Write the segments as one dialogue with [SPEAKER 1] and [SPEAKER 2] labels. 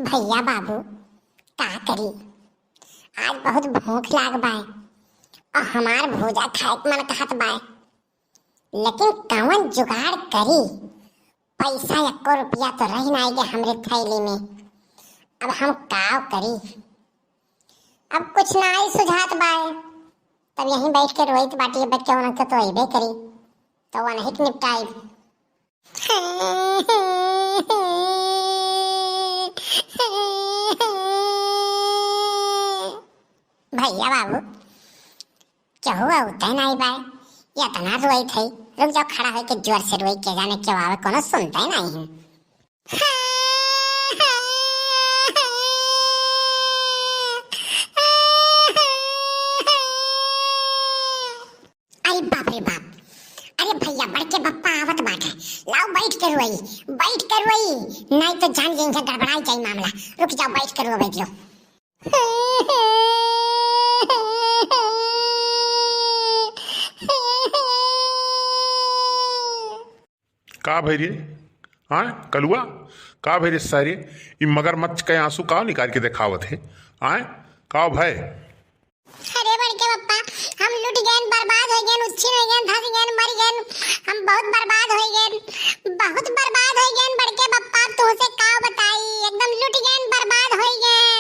[SPEAKER 1] भैया बाबू का करी। आज बहुत भूख लाग बाय और हमार भोजा खाए के मन कहत बाय, लेकिन कौन जुगाड़ करी। पैसा 1 रुपया तो रही ना आएगा हमरे थैली में। अब हम का करी, अब कुछ ना आई सुझात बाय। तब यहीं बैठ के रोइत बाटी बच्चा उन तो अबे करी तो वह नहीं निपटाई। भैया बाबू क्या हुआ उतना नहीं बाय, या तना रोई थी। रुक जाओ, खड़ा होके जोर से रोई के जाने क्यों आवे, कोनो सुनता ही नहीं है। अरे बाप रे बाप, अरे भैया बढ़ के बप्पा आवत बाटे। लाओ बैठ के रोई, बैठ के रोई, नहीं तो जान जाएंगे गड़बड़ाई जाए मामला। रुक जाओ, बैठ के रो बैठ लो।
[SPEAKER 2] का भई रे? हाँ कलुआ का भई रे सारे ई मगरमच्छ के आंसू का निकाल के दिखावत है? हाँ का भय?
[SPEAKER 1] अरे बड़के पप्पा, हम लुट गए, बर्बाद हो गए, उच्छिन हो गए, धस गए, मर गए। हम बहुत बर्बाद हो गए, बहुत बर्बाद हो गए बड़के पप्पा। तुझसे का बताई, एकदम लुट गए, बर्बाद हो गए।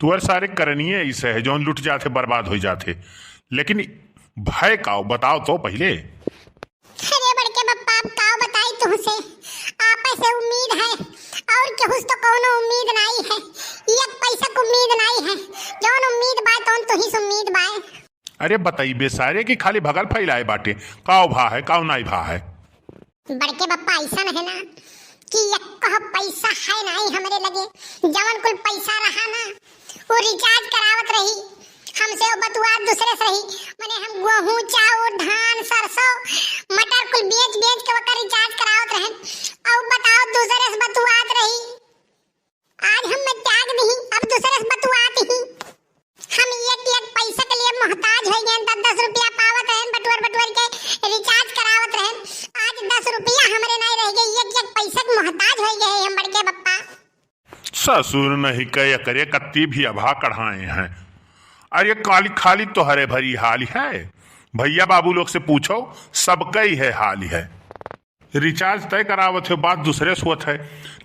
[SPEAKER 2] तुअर सारे करनीय ऐसे है जो लुट जाते बर्बाद हो जाते, लेकिन भय का बताओ तो पहले।
[SPEAKER 1] अरे बड़के पप्पा, अब का बताई तुझसे। आपस से उम्मीद है और केहू तो कोनो उम्मीद नहीं है। एक पैसा को उम्मीद नहीं है, जौन उम्मीद बाय तौन तो ही उम्मीद बाय।
[SPEAKER 2] अरे बताई बेसारे की खाली भगल फैलाए बाटे, काव भा है काव नहीं भा है।
[SPEAKER 1] बड़के पप्पा ऐसा है ना कि एक पैसा है नहीं हमरे लगे। जवन कुल पैसा रहा ना वो रिचार्ज करावत रही हमसे, वो बतुआ दूसरे से रही। माने हम गेहूं चावल धान सरसों मटर कुल बेच बेच के वकर रिचार्ज करावत रहे, और बताओ दूसरे से बतुआत रही। आज हम में त्याग नहीं, अब दूसरे से बतुआत ही। हम एक पैसा के लिए मोहताज हो गए। 10-10 रुपया पावत रहे, बटुर के रिचार्ज करावत रहे। आज 10 रुपया हमरे नहीं रह गए, एक पैसा के मोहताज हो गए हम बड़के पप्पा।
[SPEAKER 2] ससुर नहीं कह करे कत्ती भी अभा कढ़ाए हैं। अरे काली खाली तो हरे भरी हाल है। भैया बाबू लोग से पूछो, सबका ही है हाल है। रिचार्ज तय करावत है, बात दूसरे सोत है,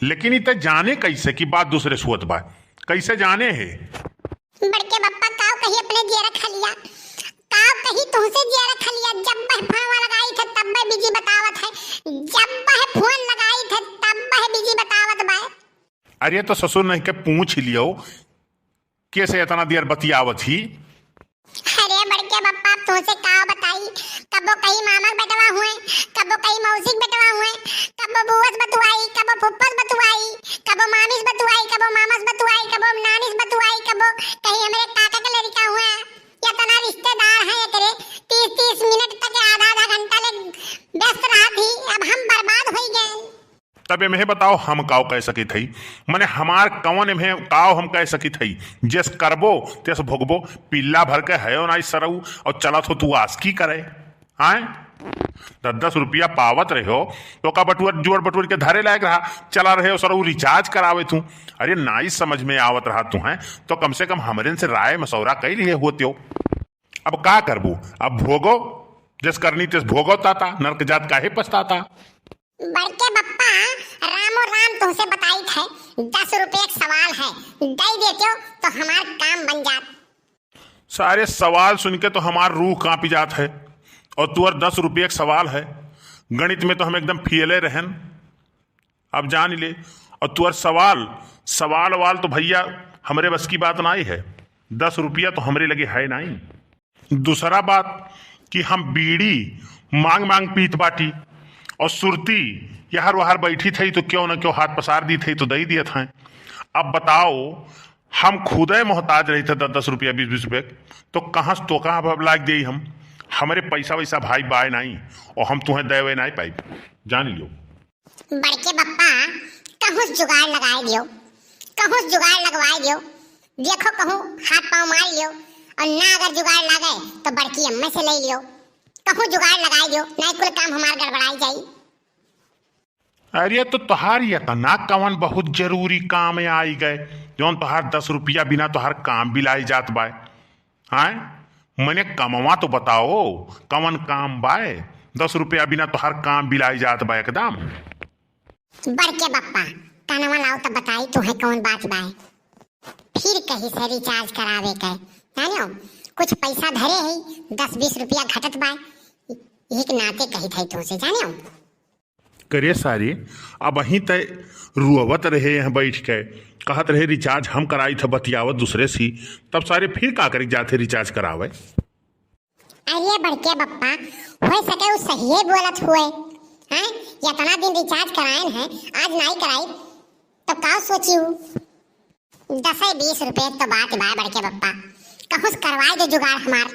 [SPEAKER 2] लेकिन इतने जाने कैसे कि बात दूसरे सोत बा, कैसे जाने है?
[SPEAKER 1] बड़के पप्पा काव कही अपने जिया रख लिया, काव कही तुमसे जिया रख लिया। जब वह फोन लगाई थे तब वह बिजी बतावत है, जब वह फोन लगाई थे तब वह बिजी बतावत बा।
[SPEAKER 2] अरे तो ससुर नहीं के पूछ लियो कैसे इतना देर बतियावत ही।
[SPEAKER 1] अरे बड़के पप्पा तुमसे का बताई, कबो कहीं मामा बेटवा हुए, कबो कहीं मौसी बेटवा हुए, कबो बुआस बतुआई, कबो फुप्पस बतुआई, कबो मामीस बतुआई, कबो मामास बतुआई, कबो नानीस बतुआई, कबो कहीं हमारे काका के लड़का हुआ। या तना रिश्तेदार है एकरे 30-30 मिनट तक आधा घंटा ले व्यस्त रहा थी। अब हम बर्बाद हो गए।
[SPEAKER 2] तब में बताओ हम काव कह सकी थी, मने हमार कौन में काव हम कह सकी थी। जैस करबो तेस भोगबो, पिल्ला भर के है ना सरऊ और चला तो तू आस की करे। आए 10-10 रुपया पावत रहे हो तो का बटुअर जोर बटुअर के धरे लायक रहा, चला रहे हो सरऊ रिचार्ज करावे तू। अरे नाई समझ में आवत रहा तू है तो कम से कम हमरे से राय मशवरा कई लिए होते हो। अब का करबू, अब भोगो, जस करनी तेस भोगो ताता, नरक जात काहे पछताता।
[SPEAKER 1] बड़के बप्पा रामो राम तुमसे बताई थे 10 रुपये एक सवाल है, दे देते हो तो हमार काम बन जात।
[SPEAKER 2] सारे सवाल सुन के तो हमार रूह कांपी जात है, और तुअर 10 रुपये एक सवाल है। गणित में तो हम एकदम फियले रहन, अब जान ले। और तुअर सवाल वाल तो भैया हमरे बस की बात नहीं है। 10 रुपया तो हमरे लगे है नहीं। दूसरा बात कि हम बीड़ी मांग मांग पीत बाटी, और सुरती यहार वहार बैठी थी तो क्यों न क्यों हाथ पसार दी थी तो दे दिए थे। अब बताओ हम खुद मोहताज रहे थे 10-10 रुपया 20-20 रुपये, तो कहाँ लाग दे हम। हमारे पैसा वैसा भाई बाय नहीं, और हम तुम्हें दे वे नहीं पाई, जान लियो।
[SPEAKER 1] बड़के बप्पा कहूँ जुगाड़ लगाए दियो, कहूँ जुगाड़ लगवाए दियो। देखो कहूँ हाथ पाँव मार लियो, और ना अगर जुगाड़ लगे तो बड़की अम्मा से ले लियो। कहूँ जुगाड़ लगाए दियो, नहीं कुल काम हमार गड़बड़ाई जाई।
[SPEAKER 2] अरे तो तुहार इतना कवन बहुत जरूरी काम आई गए जौन तुहार 10 रुपया बिना तुहार काम भी लाई जात बाय। हाँ, मने कमवा तो बताओ कवन काम बाय 10 रुपया बिना तुहार काम भी लाई जात बा एकदम।
[SPEAKER 1] बड़के बप्पा कनवा लाओ तो बताई तुम्हें कौन बात बाय। फिर कहीं से रिचार्ज करावे के जानो कुछ पैसा धरे है 10-20 रुपया घटत बाय एक नाते कही थई तुमसे जानो।
[SPEAKER 2] करे सारे अब वहीं तय रुअवत रहे यहाँ बैठ के कहत रहे रिचार्ज हम कराई थे बतियावत दूसरे सी तब सारे फिर का कर जाते रिचार्ज करावे।
[SPEAKER 1] अरे बड़के बप्पा हो सके उस सही बोलत हुए हैं इतना दिन रिचार्ज कराए हैं आज नहीं कराई तो का सोची हूँ 10-20 रुपए तो बात बाय बड़के बप्पा कहूँ करवाई दो जुगाड़ हमार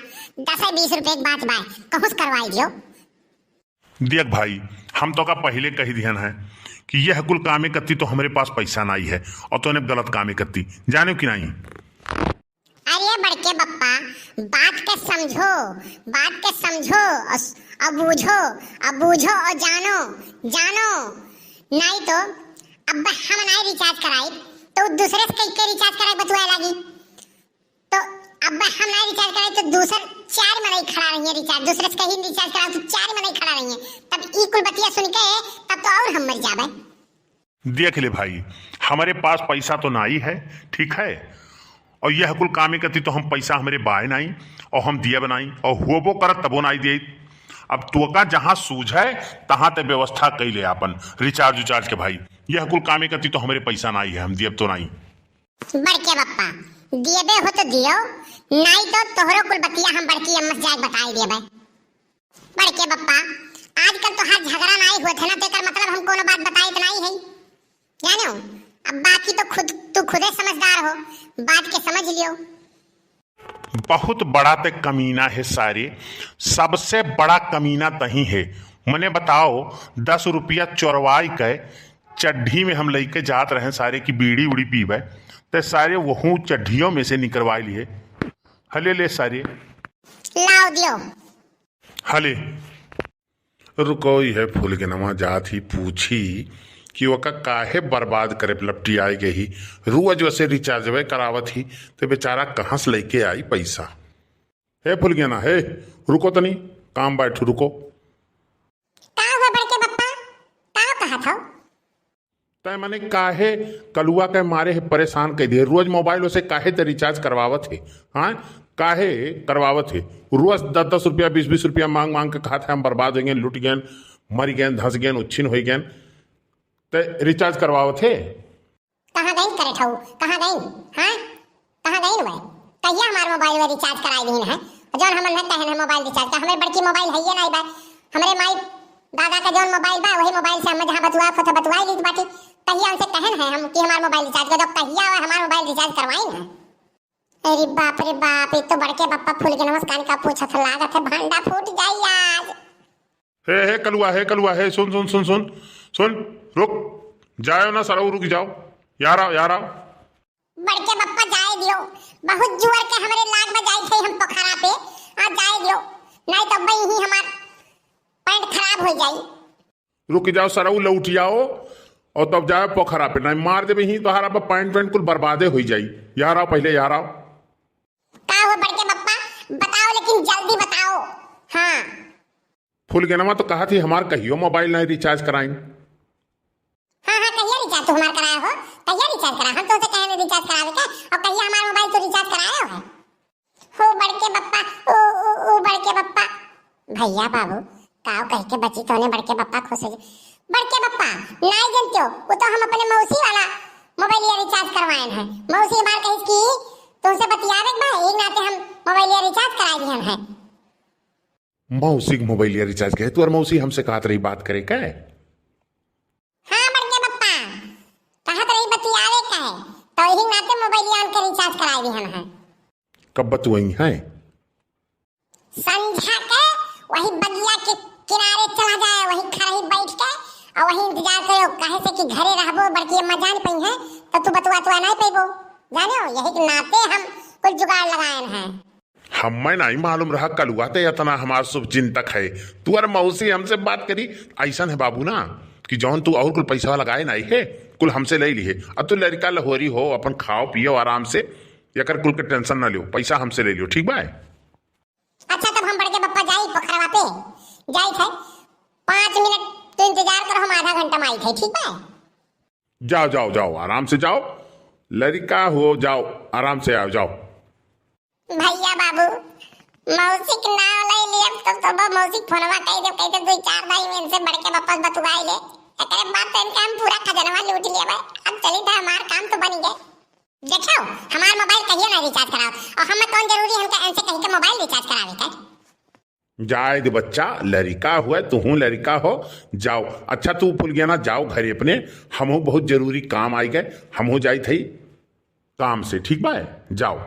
[SPEAKER 1] 10-20 रुपए की बात बाय कहूँ करवाई दियो।
[SPEAKER 2] देख भाई हम तो का पहले कही ध्यान है कि यह कुल कामे करती तो हमारे पास पैसा नहीं है और तूने गलत कामे करती जाने कि नहीं।
[SPEAKER 1] अरे बड़के बप्पा बात के समझो और बूझो और जानो नहीं तो अब हम नहीं रिचार्ज कराई तो दूसरे से कई के रिचार्ज कराई बतुआ लगी तो अब हम नहीं रिचार्ज कराई तो दूसर 4 महीने खड़ा रही है रिचार्ज दूसरे से कहीं रिचार्ज कराओ तो 4 महीने खड़ा रही है तब ई कुल बतिया सुन के तब तो और हम मर जाबे।
[SPEAKER 2] देख ले भाई हमारे पास पैसा तो नहीं है ठीक है और यह कुल कामे करती तो हम पैसा हमारे बाय नहीं और हम दिया बनाई और हुओ करत तबो नहीं दिए। अब तो का जहाँ सूझ है तहाँ ते व्यवस्था कई ले अपन रिचार्ज उचार्ज के भाई यह कुल कामे करती तो हमारे पैसा नहीं है हम दियब तो नहीं।
[SPEAKER 1] बड़के बप्पा दिएबे हो तो दियो नहीं तो तोहरो कुल बतिया हम बड़की अम्मा जाके बताई देबे। बड़के बप्पा आजकल तो हर झगड़ा नहीं होत है ना तेकर मतलब हम कोनो बात बताई तो नहीं है जानो। अब बाकी तो तू खुदे समझदार हो बात के समझ लियो।
[SPEAKER 2] बहुत बड़ा ते कमीना है सारे सबसे बड़ा कमीना तही है मने बताओ 10 रुपया चोरवाई के चड्ढी में हम लेके जात रहे सारे की बीड़ी उड़ी पीबे ते सारे वहू चड्ढियों में से निकलवाई लिए हले ले सारे
[SPEAKER 1] लाओ दियो
[SPEAKER 2] हले रुको है फूल के नमा जात ही पूछी कि वह काहे बर्बाद करे लपटी आई गई रोज वैसे रिचार्ज वे करावत ही तो बेचारा कहाँ से लेके आई पैसा। हे फूल गया ना हे रुको तो नहीं काम बैठो रुको
[SPEAKER 1] बड़के बप्पा कहा था
[SPEAKER 2] तय मैंने काहे कलुआ के मारे है परेशान कर दिए रोज मोबाइल से काहे ते रिचार्ज करवावत है। हाँ काहे करवावत है रोज 10-10 रुपया 20-20 रुपया मांग के खाता हम बर्बाद हो गए लुट गए मर गए धंस गए उच्छिन हो गए ते रिचार्ज करवावत है।
[SPEAKER 1] कहाँ गई करे ठाऊ कहाँ गई हाँ कहाँ गई मैं कहिया हमारे मोबाइल में रिचार्ज कराई दी है जौन हमन न कहन है मोबाइल रिचार्ज का हमारे बड़की मोबाइल है ये नहीं बा हमारे माई दादा का जौन मोबाइल बा वही मोबाइल से हम जहां बतुआ को बतुआई ली बाटी कहिया हमसे कहन है हम कि हमारा मोबाइल रिचार्ज कर दो कहिया हमारा मोबाइल रिचार्ज करवाई ना। अरे बाप ये तो बड़के बप्पा फूल के नमस्कार का पूछा था लागत है भांडा फूट जाई आज।
[SPEAKER 2] हे कलुआ हे सुन रुक जाओ ना सराऊ रुक जाओ यार आओ
[SPEAKER 1] बड़के बप्पा जाए दियो बहुत जुअर के हमारे लाग में जाई थे हम पोखरा पे आज जाए दियो नहीं तो बई ही हमार पैंट खराब हो जाई।
[SPEAKER 2] रुक जाओ सराऊ लौट जाओ और तब जाओ पोखरा पे नहीं मार दे ही तो हरा पैंट कुल बर्बादे हो जाई। यार आओ पहले यार आओ
[SPEAKER 1] का हो बड़के बप्पा बताओ लेकिन जल्दी बताओ। हाँ
[SPEAKER 2] फुल के नमा तो कहा थी हमार कहियो मोबाइल नहीं रिचार्ज कराई।
[SPEAKER 1] हाँ कहिया रिचार्ज तू हमार कराया हो कहिया रिचार्ज करा हम तो से कहने रिचार्ज करावे के और कहिया हमारा मोबाइल तो रिचार्ज कराया हो बड़के बप्पा ओ बड़के बप्पा भैया बाबू काव कह के बची तोने बड़के बप्पा खुश हो बड़के बप्पा नहीं जानते हो वो तो हम अपने मौसी वाला मोबाइल रिचार्ज करवाए हैं मौसी बार कही कि तुमसे बतियावे बा एक नाते हम मोबाइल रिचार्ज करा दिए हैं।
[SPEAKER 2] मौसी के मोबाइल रिचार्ज के तू और मौसी हमसे कहत रही बात करे क्या
[SPEAKER 1] हाँ बड़के बप्पा कहत रही बतियावे का है तो यही नाते मोबाइल के रिचार्ज करा दिए हैं।
[SPEAKER 2] कब बतुआई है
[SPEAKER 1] संझा के वही बगिया के किनारे चला जाए वही खरही बैठ के और वही इंतजार करो कहे से कि घरे रहबो बड़की अम्मा जान पई है तो तू बतुआ नहीं पेबो जानो यही नाते हम कुछ जुगाड़ लगाए हैं।
[SPEAKER 2] हमें नहीं मालूम रहा कलुआ ते इतना हमारा शुभ चिंतक है तू और मौसी हमसे बात करी ऐसा है बाबू ना कि जौन तू और कुल पैसा लगाए नहीं है कुल हमसे ले लिए। अब तू लड़का लहोरी हो, अपन खाओ पियो आराम से, यकर कुल के टेंशन ना लियो, पैसा हमसे ले लियो, ठीक बा?
[SPEAKER 1] अच्छा तब हम बड़के पप्पा जाई पोखरवा पे जाई थे 5 मिनट तो इंतजार करो, हम आधा घंटा में आई थे, ठीक बा?
[SPEAKER 2] जाओ जाओ जाओ आराम से जाओ, लड़का हो जाओ, आराम से आओ जाओ।
[SPEAKER 1] भैया बाबू मौसी के नाम ले लिए तो मौसी फोनवा कह दे 2-4 भाई में इनसे बड़के पप्पा बतुआई ले, एकरे बाद तो इनका हम पूरा खजानवा लूट लिया भाई। अब चली था हमार काम तो बन गए। देखो हमार मोबाइल कहिए ना रिचार्ज कराओ, और हमें कौन जरूरी है इनसे कहीं के मोबाइल रिचार्ज करावे का?
[SPEAKER 2] जाए दे बच्चा, लड़का हुआ तू हूँ लड़का हो, जाओ। अच्छा तू भूल गया ना, जाओ घरे अपने, हमहू बहुत जरूरी काम आई गए, हमहू जाई थी काम से, ठीक बा? जाओ।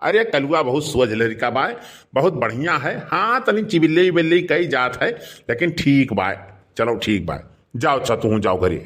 [SPEAKER 2] अरे कलुआ बहुत सोच लड़का बा, बहुत बढ़िया है। हाँ तनी चिबिल्ले विबिल्ले कई जात है, लेकिन ठीक बा, चलो ठीक बा, जाओ। अच्छा तू जाओ घरे।